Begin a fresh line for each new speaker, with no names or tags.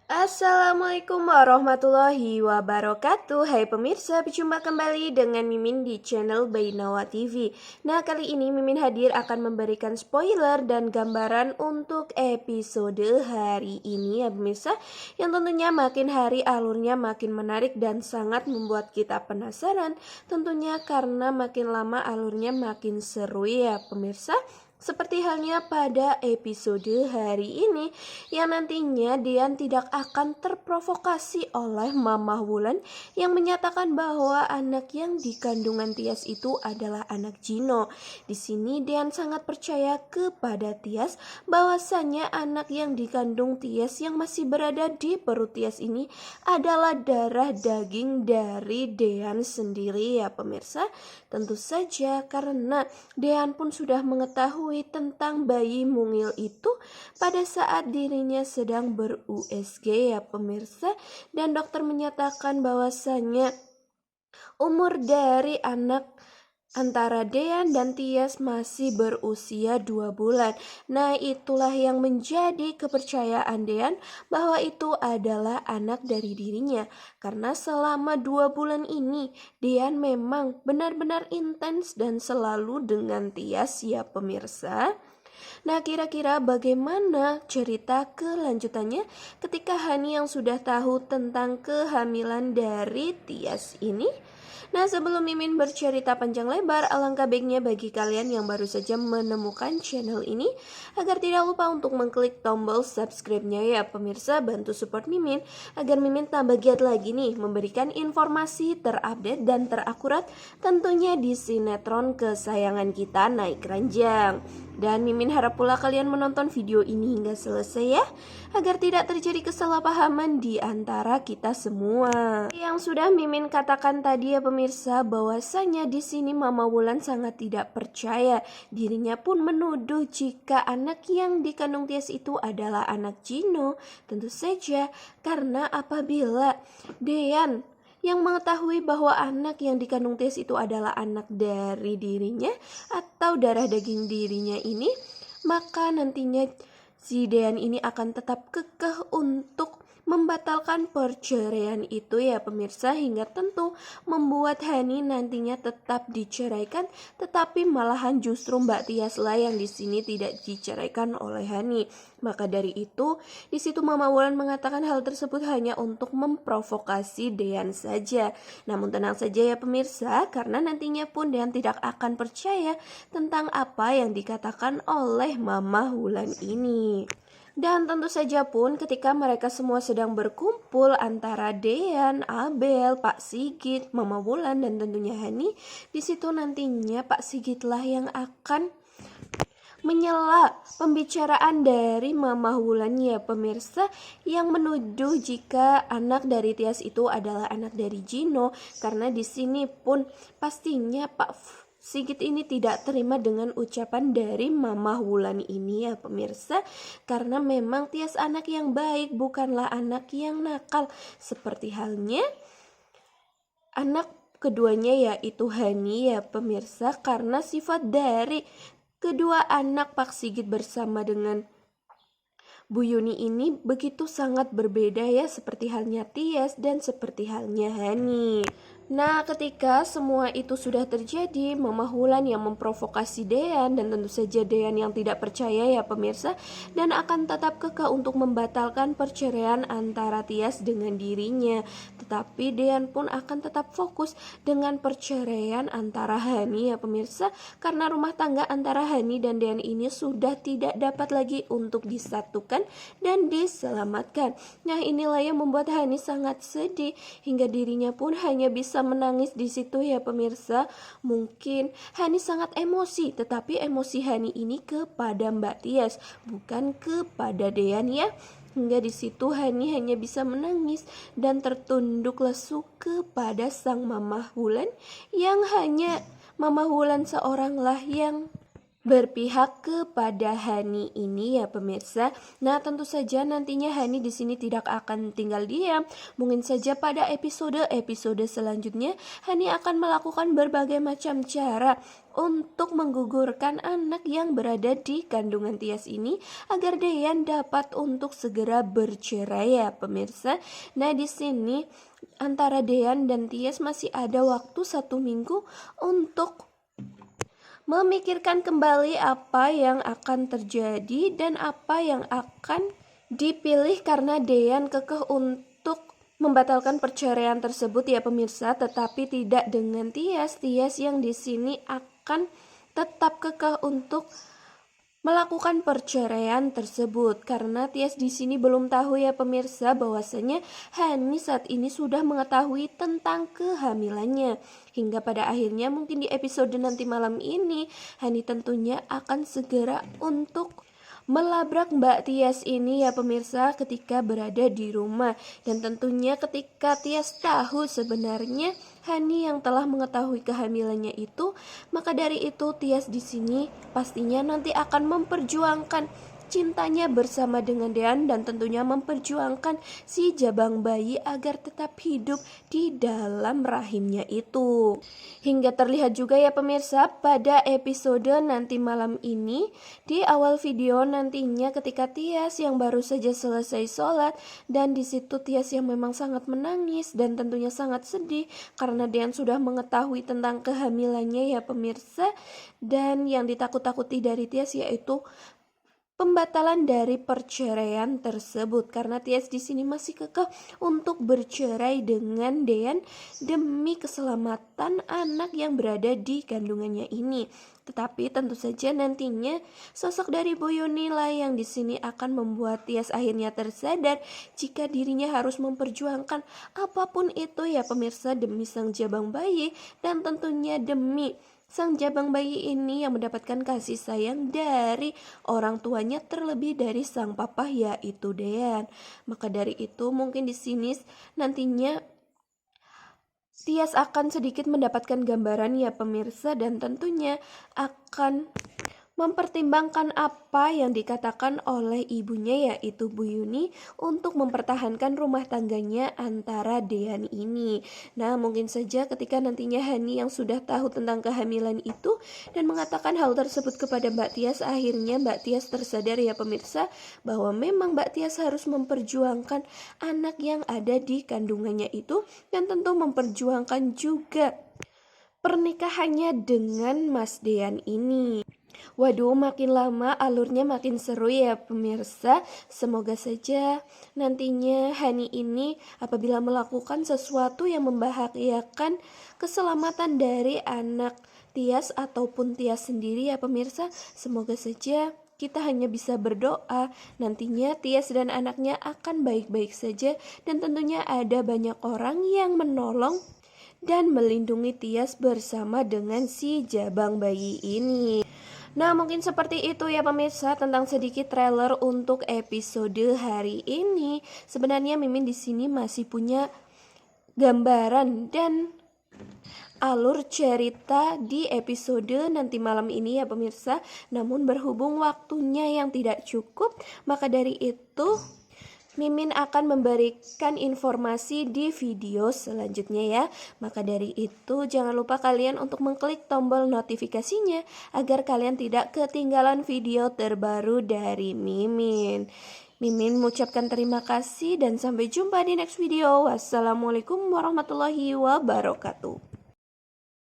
Assalamualaikum warahmatullahi wabarakatuh. Hai pemirsa, berjumpa kembali dengan Mimin di channel Bainawa TV. Nah, kali ini Mimin hadir akan memberikan spoiler dan gambaran untuk episode hari ini ya pemirsa, yang tentunya makin hari alurnya makin menarik dan sangat membuat kita penasaran. Tentunya karena makin lama alurnya makin seru ya pemirsa. Seperti halnya pada episode hari ini, yang nantinya Dian tidak akan terprovokasi oleh Mama Wulan yang menyatakan bahwa anak yang dikandungan Tias itu adalah anak Gino. Di sini Dian sangat percaya kepada Tias bahwasannya anak yang dikandung Tias yang masih berada di perut Tias ini adalah darah daging dari Dian sendiri ya pemirsa. Tentu saja karena Dian pun sudah mengetahui tentang bayi mungil itu pada saat dirinya sedang ber-USG ya pemirsa, dan dokter menyatakan bahwasannya umur dari anak antara Dean dan Tias masih berusia 2 bulan. Nah, itulah yang menjadi kepercayaan Dean bahwa itu adalah anak dari dirinya. Karena selama 2 bulan ini Dean memang benar-benar intens dan selalu dengan Tias ya pemirsa. Nah, kira-kira bagaimana cerita kelanjutannya ketika Hani yang sudah tahu tentang kehamilan dari Tias ini? Nah, sebelum Mimin bercerita panjang lebar, alangkah baiknya bagi kalian yang baru saja menemukan channel ini agar tidak lupa untuk mengklik tombol subscribe-nya ya pemirsa, bantu support Mimin agar Mimin tambah giat lagi nih memberikan informasi terupdate dan terakurat tentunya di sinetron kesayangan kita Naik Ranjang. Dan Mimin harap pula kalian menonton video ini hingga selesai ya, agar tidak terjadi kesalahpahaman di antara kita semua. Yang sudah Mimin katakan tadi ya pemirsa, bahwasanya di sini Mama Wulan sangat tidak percaya. Dirinya pun menuduh jika anak yang dikandung Tias itu adalah anak Gino. Tentu saja karena apabila Dean yang mengetahui bahwa anak yang dikandung Tias itu adalah anak dari dirinya atau darah daging dirinya ini, maka nantinya si Dean ini akan tetap kekeh untuk membatalkan perceraian itu ya pemirsa, hingga tentu membuat Hani nantinya tetap diceraikan, tetapi malahan justru Mbak Tias lah yang di sini tidak diceraikan oleh Hani. Maka dari itu, di situ Mama Wulan mengatakan hal tersebut hanya untuk memprovokasi Dean saja. Namun tenang saja ya pemirsa, karena nantinya pun Dean tidak akan percaya tentang apa yang dikatakan oleh Mama Wulan ini. Dan tentu saja pun ketika mereka semua sedang berkumpul antara Dean, Abel, Pak Sigit, Mama Wulan dan tentunya Hani, di situ nantinya Pak Sigitlah yang akan menyela pembicaraan dari Mama Wulan ya pemirsa, yang menuduh jika anak dari Tias itu adalah anak dari Gino. Karena di sini pun pastinya Pak Sigit ini tidak terima dengan ucapan dari Mama Wulan ini ya pemirsa, karena memang Tias anak yang baik, bukanlah anak yang nakal, seperti halnya anak keduanya yaitu Hani ya pemirsa. Karena sifat dari kedua anak Pak Sigit bersama dengan Bu Yuni ini begitu sangat berbeda ya, seperti halnya Tias dan seperti halnya Hani. Nah, ketika semua itu sudah terjadi, Mama Wulan yang memprovokasi Dean dan tentu saja Dean yang tidak percaya ya pemirsa, dan akan tetap kekeh untuk membatalkan perceraian antara Tias dengan dirinya. Tetapi Dean pun akan tetap fokus dengan perceraian antara Hani ya pemirsa, karena rumah tangga antara Hani dan Dean ini sudah tidak dapat lagi untuk disatukan dan diselamatkan. Nah, inilah yang membuat Hani sangat sedih hingga dirinya pun hanya bisa menangis di situ ya pemirsa. Mungkin Hani sangat emosi, tetapi emosi Hani ini kepada Mbak Tias, bukan kepada Dean ya. Hingga di situ Hani hanya bisa menangis dan tertunduk lesu kepada sang Mama Wulan, yang hanya Mama Wulan seoranglah yang berpihak kepada Hani ini ya pemirsa. Nah, tentu saja nantinya Hani di sini tidak akan tinggal diam. Mungkin saja pada episode selanjutnya Hani akan melakukan berbagai macam cara untuk menggugurkan anak yang berada di kandungan Tias ini agar Deyan dapat untuk segera bercerai ya pemirsa. Nah, di sini antara Deyan dan Tias masih ada waktu 1 minggu untuk memikirkan kembali apa yang akan terjadi dan apa yang akan dipilih karena Deyan kekeh untuk membatalkan perceraian tersebut ya pemirsa, tetapi tidak dengan Tias. Tias yang di sini akan tetap kekeh untuk melakukan perceraian tersebut karena Tias di sini belum tahu ya pemirsa bahwasanya Hani saat ini sudah mengetahui tentang kehamilannya. Hingga pada akhirnya mungkin di episode nanti malam ini Hani tentunya akan segera untuk melabrak Mbak Tias ini ya pemirsa ketika berada di rumah. Dan tentunya ketika Tias tahu sebenarnya Hani yang telah mengetahui kehamilannya itu, maka dari itu Tias di sini pastinya nanti akan memperjuangkan cintanya bersama dengan Deyan dan tentunya memperjuangkan si jabang bayi agar tetap hidup di dalam rahimnya itu. Hingga terlihat juga ya pemirsa pada episode nanti malam ini, di awal video nantinya ketika Tias yang baru saja selesai sholat dan di situ Tias yang memang sangat menangis dan tentunya sangat sedih karena Deyan sudah mengetahui tentang kehamilannya ya pemirsa. Dan yang ditakut-takuti dari Tias yaitu pembatalan dari perceraian tersebut karena Tias di sini masih kekeh untuk bercerai dengan Deyan demi keselamatan anak yang berada di kandungannya ini. Tetapi tentu saja nantinya sosok dari Bu Yuni lah yang di sini akan membuat Tias akhirnya tersadar jika dirinya harus memperjuangkan apapun itu ya pemirsa demi sang jabang bayi dan tentunya demi sang jabang bayi ini yang mendapatkan kasih sayang dari orang tuanya terlebih dari sang papa yaitu Deyan. Maka dari itu mungkin di sini nantinya Tias akan sedikit mendapatkan gambaran ya pemirsa dan tentunya akan mempertimbangkan apa yang dikatakan oleh ibunya yaitu Bu Yuni untuk mempertahankan rumah tangganya antara Deyan ini. Nah, mungkin saja ketika nantinya Hani yang sudah tahu tentang kehamilan itu dan mengatakan hal tersebut kepada Mbak Tias, akhirnya Mbak Tias tersadar ya pemirsa bahwa memang Mbak Tias harus memperjuangkan anak yang ada di kandungannya itu dan tentu memperjuangkan juga pernikahannya dengan Mas Deyan ini. Waduh, makin lama alurnya makin seru ya pemirsa. Semoga saja nantinya Hani ini apabila melakukan sesuatu yang membahayakan keselamatan dari anak Tias ataupun Tias sendiri ya pemirsa. Semoga saja kita hanya bisa berdoa nantinya Tias dan anaknya akan baik-baik saja dan tentunya ada banyak orang yang menolong dan melindungi Tias bersama dengan si jabang bayi ini. Nah, mungkin seperti itu ya pemirsa tentang sedikit trailer untuk episode hari ini. Sebenarnya Mimin di sini masih punya gambaran dan alur cerita di episode nanti malam ini ya pemirsa. Namun berhubung waktunya yang tidak cukup, maka dari itu Mimin akan memberikan informasi di video selanjutnya ya. Maka dari itu jangan lupa kalian untuk mengklik tombol notifikasinya agar kalian tidak ketinggalan video terbaru dari Mimin. Mimin mengucapkan terima kasih dan sampai jumpa di next video. Wassalamualaikum warahmatullahi wabarakatuh.